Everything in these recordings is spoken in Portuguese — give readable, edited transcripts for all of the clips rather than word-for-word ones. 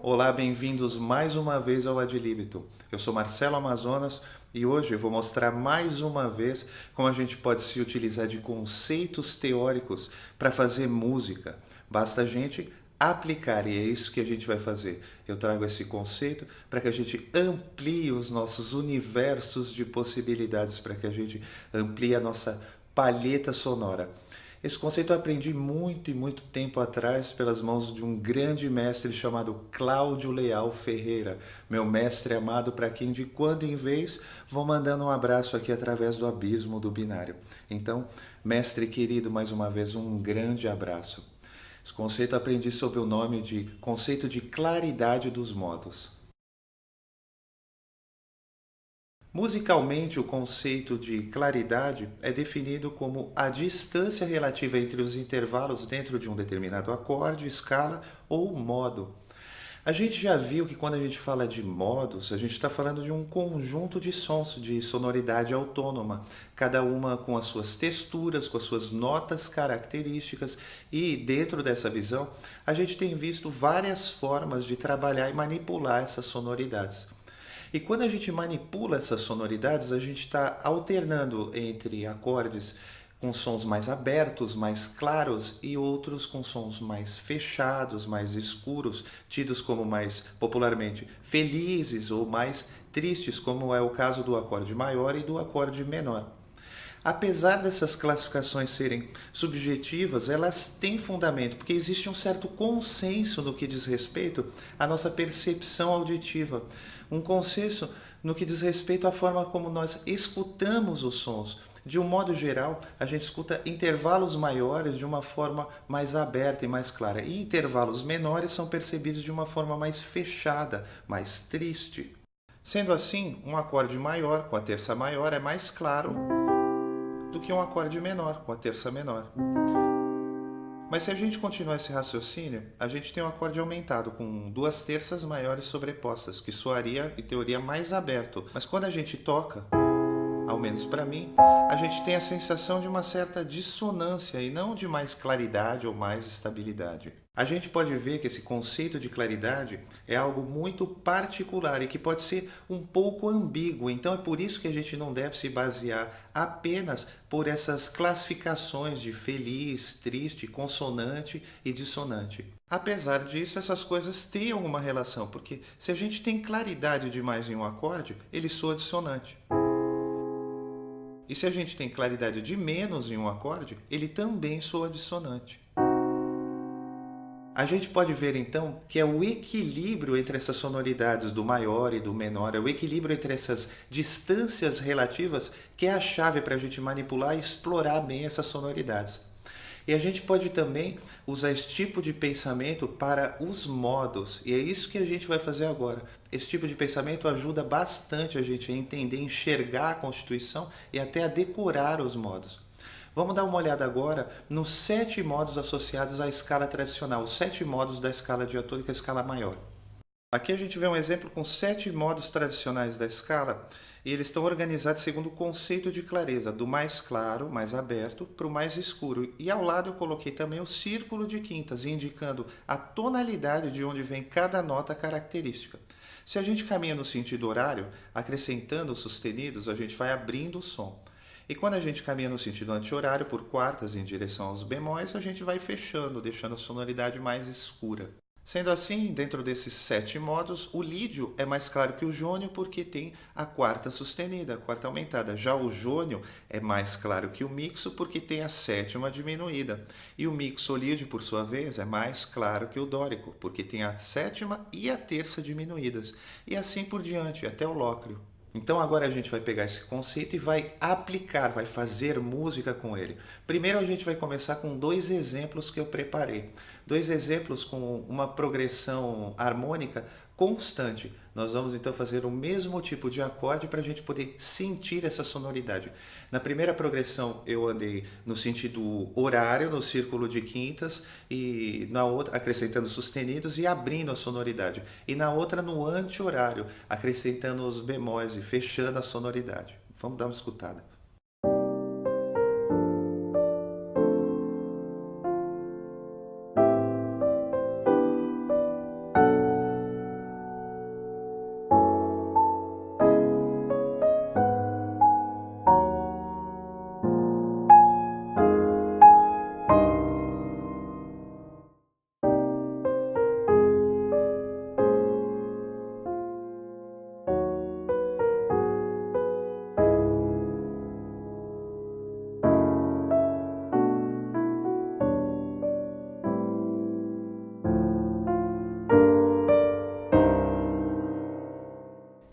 Olá, bem-vindos mais uma vez ao Ad Libitum. Eu sou Marcelo Amazonas e hoje eu vou mostrar mais uma vez como a gente pode se utilizar de conceitos teóricos para fazer música. Basta a gente aplicar e é isso que a gente vai fazer. Eu trago esse conceito para que a gente amplie os nossos universos de possibilidades, para que a gente amplie a nossa palheta sonora. Esse conceito eu aprendi muito e muito tempo atrás pelas mãos de um grande mestre chamado Cláudio Leal Ferreira, meu mestre amado para quem de quando em vez vou mandando um abraço aqui através do abismo do binário. Então, mestre querido, mais uma vez um grande abraço. Esse conceito eu aprendi sob o nome de conceito de claridade dos modos. Musicalmente, o conceito de claridade é definido como a distância relativa entre os intervalos dentro de um determinado acorde, escala ou modo. A gente já viu que quando a gente fala de modos, a gente está falando de um conjunto de sons, de sonoridade autônoma, cada uma com as suas texturas, com as suas notas características, e dentro dessa visão, a gente tem visto várias formas de trabalhar e manipular essas sonoridades. E quando a gente manipula essas sonoridades, a gente está alternando entre acordes com sons mais abertos, mais claros, e outros com sons mais fechados, mais escuros, tidos como mais popularmente felizes ou mais tristes, como é o caso do acorde maior e do acorde menor. Apesar dessas classificações serem subjetivas, elas têm fundamento, porque existe um certo consenso no que diz respeito à nossa percepção auditiva, um consenso no que diz respeito à forma como nós escutamos os sons. De um modo geral, a gente escuta intervalos maiores de uma forma mais aberta e mais clara, e intervalos menores são percebidos de uma forma mais fechada, mais triste. Sendo assim, um acorde maior com a terça maior é mais claro do que um acorde menor com a terça menor. Mas se a gente continuar esse raciocínio, a gente tem um acorde aumentado com duas terças maiores sobrepostas, que soaria, em teoria, mais aberto. Mas quando a gente toca, ao menos para mim, a gente tem a sensação de uma certa dissonância e não de mais claridade ou mais estabilidade. A gente pode ver que esse conceito de claridade é algo muito particular e que pode ser um pouco ambíguo, então é por isso que a gente não deve se basear apenas por essas classificações de feliz, triste, consonante e dissonante. Apesar disso, essas coisas têm alguma relação, porque se a gente tem claridade demais em um acorde, ele soa dissonante. E se a gente tem claridade de menos em um acorde, ele também soa dissonante. A gente pode ver então que é o equilíbrio entre essas sonoridades do maior e do menor, é o equilíbrio entre essas distâncias relativas que é a chave para a gente manipular e explorar bem essas sonoridades. E a gente pode também usar esse tipo de pensamento para os modos, e é isso que a gente vai fazer agora. Esse tipo de pensamento ajuda bastante a gente a entender, enxergar a Constituição e até a decorar os modos. Vamos dar uma olhada agora nos 7 modos associados à escala tradicional, os 7 modos da escala diatônica, a escala maior. Aqui a gente vê um exemplo com 7 modos tradicionais da escala e eles estão organizados segundo o conceito de clareza, do mais claro, mais aberto, para o mais escuro. E ao lado eu coloquei também o círculo de quintas, indicando a tonalidade de onde vem cada nota característica. Se a gente caminha no sentido horário, acrescentando os sustenidos, a gente vai abrindo o som. E quando a gente caminha no sentido anti-horário, por quartas em direção aos bemóis, a gente vai fechando, deixando a sonoridade mais escura. Sendo assim, dentro desses 7 modos, o lídio é mais claro que o jônio porque tem a quarta sustenida, a quarta aumentada. Já o jônio é mais claro que o mixo porque tem a sétima diminuída. E o mixolídio, por sua vez, é mais claro que o dórico porque tem a sétima e a terça diminuídas. E assim por diante, até o lócrio. Então agora a gente vai pegar esse conceito e vai aplicar, vai fazer música com ele. Primeiro a gente vai começar com 2 exemplos que eu preparei. 2 exemplos com uma progressão harmônica constante. Nós vamos então fazer o mesmo tipo de acorde para a gente poder sentir essa sonoridade. Na primeira progressão eu andei no sentido horário, no círculo de quintas, e na outra acrescentando sustenidos e abrindo a sonoridade. E na outra no anti-horário, acrescentando os bemóis e fechando a sonoridade. Vamos dar uma escutada.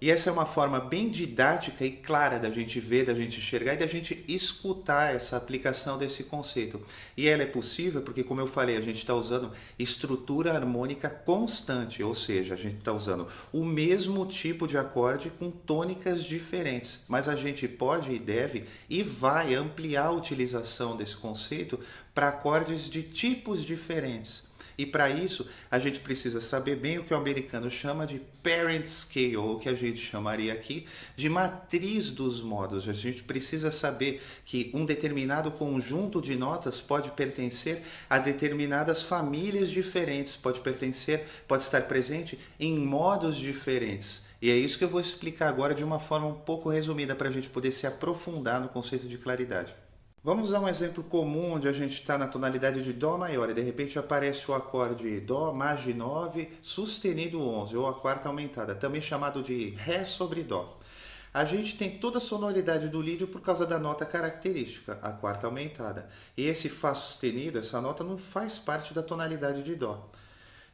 E essa é uma forma bem didática e clara da gente ver, da gente enxergar e da gente escutar essa aplicação desse conceito. E ela é possível porque, como eu falei, a gente está usando estrutura harmônica constante, ou seja, a gente está usando o mesmo tipo de acorde com tônicas diferentes. Mas a gente pode e deve e vai ampliar a utilização desse conceito para acordes de tipos diferentes. E para isso, a gente precisa saber bem o que o americano chama de parent scale, ou o que a gente chamaria aqui de matriz dos modos. A gente precisa saber que um determinado conjunto de notas pode pertencer a determinadas famílias diferentes, pode estar presente em modos diferentes. E é isso que eu vou explicar agora de uma forma um pouco resumida para a gente poder se aprofundar no conceito de claridade. Vamos usar um exemplo comum onde a gente está na tonalidade de Dó maior e de repente aparece o acorde Dó Maj 9 sustenido 11 ou a quarta aumentada, também chamado de Ré sobre Dó. A gente tem toda a sonoridade do lídio por causa da nota característica, a quarta aumentada. E esse Fá sustenido, essa nota não faz parte da tonalidade de Dó.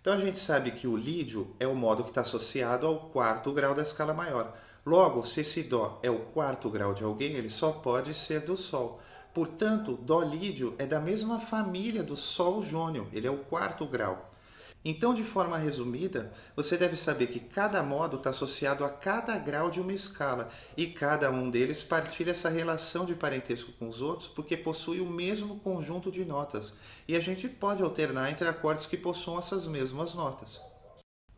Então a gente sabe que o lídio é o modo que está associado ao quarto grau da escala maior. Logo, se esse Dó é o quarto grau de alguém, ele só pode ser do Sol. Portanto, Dó lídio é da mesma família do Sol jônio, ele é o quarto grau. Então, de forma resumida, você deve saber que cada modo está associado a cada grau de uma escala e cada um deles partilha essa relação de parentesco com os outros porque possui o mesmo conjunto de notas e a gente pode alternar entre acordes que possuam essas mesmas notas.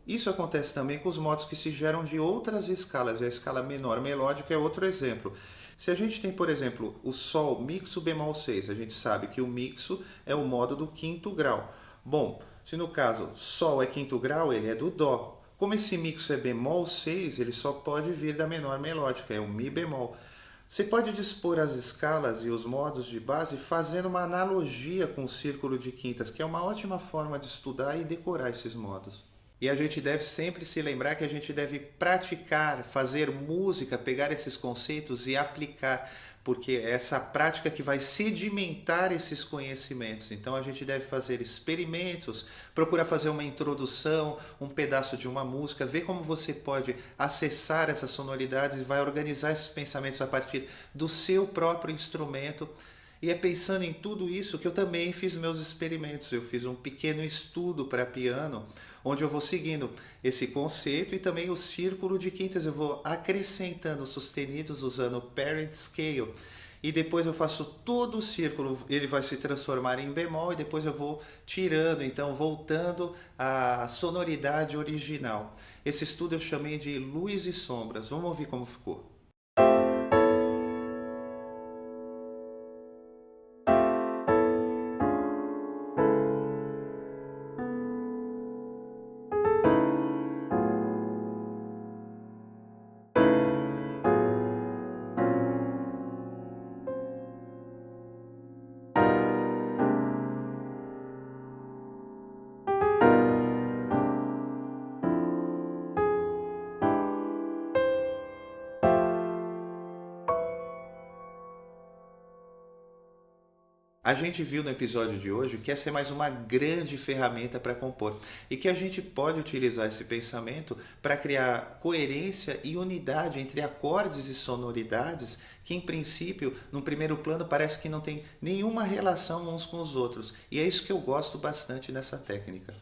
Isso acontece também com os modos que se geram de outras escalas, e a escala menor melódica é outro exemplo. Se a gente tem, por exemplo, o Sol mixo bemol 6, a gente sabe que o mixo é o modo do quinto grau. Bom, se no caso Sol é quinto grau, ele é do Dó. Como esse mixo é bemol 6, ele só pode vir da menor melódica, é o Mi bemol. Você pode dispor as escalas e os modos de base fazendo uma analogia com o círculo de quintas, que é uma ótima forma de estudar e decorar esses modos. E a gente deve sempre se lembrar que a gente deve praticar, fazer música, pegar esses conceitos e aplicar, porque é essa prática que vai sedimentar esses conhecimentos. Então a gente deve fazer experimentos, procurar fazer uma introdução, um pedaço de uma música, ver como você pode acessar essas sonoridades e vai organizar esses pensamentos a partir do seu próprio instrumento. E é pensando em tudo isso que eu também fiz meus experimentos. Eu fiz um pequeno estudo para piano, onde eu vou seguindo esse conceito e também o círculo de quintas. Eu vou acrescentando sustenidos usando o parent scale. E depois eu faço todo o círculo, ele vai se transformar em bemol e depois eu vou tirando, então voltando à sonoridade original. Esse estudo eu chamei de Luz e Sombras. Vamos ouvir como ficou. A gente viu no episódio de hoje que essa é mais uma grande ferramenta para compor e que a gente pode utilizar esse pensamento para criar coerência e unidade entre acordes e sonoridades que, em princípio, no primeiro plano, parece que não tem nenhuma relação uns com os outros. E é isso que eu gosto bastante nessa técnica.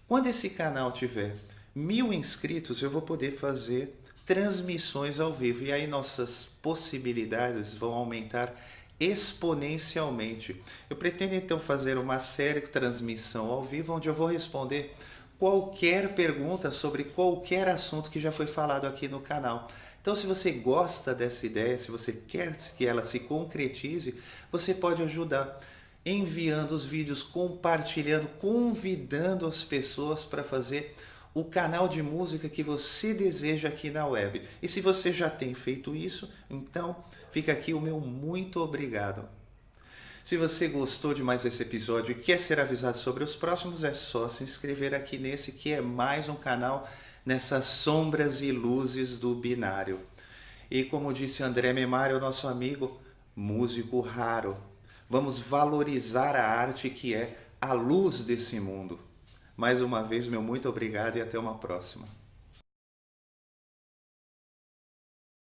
Quando esse canal tiver 1000 inscritos, eu vou poder fazer transmissões ao vivo e aí nossas possibilidades vão aumentar exponencialmente. Eu pretendo então fazer uma série de transmissão ao vivo onde eu vou responder qualquer pergunta sobre qualquer assunto que já foi falado aqui no canal. Então, se você gosta dessa ideia, se você quer que ela se concretize, você pode ajudar enviando os vídeos, compartilhando, convidando as pessoas para fazer o canal de música que você deseja aqui na web. E se você já tem feito isso, então fica aqui o meu muito obrigado. Se você gostou de mais esse episódio e quer ser avisado sobre os próximos, é só se inscrever aqui nesse, que é mais um canal nessas sombras e luzes do binário. E como disse André Memário, nosso amigo, músico raro, vamos valorizar a arte que é a luz desse mundo. Mais uma vez, meu muito obrigado e até uma próxima.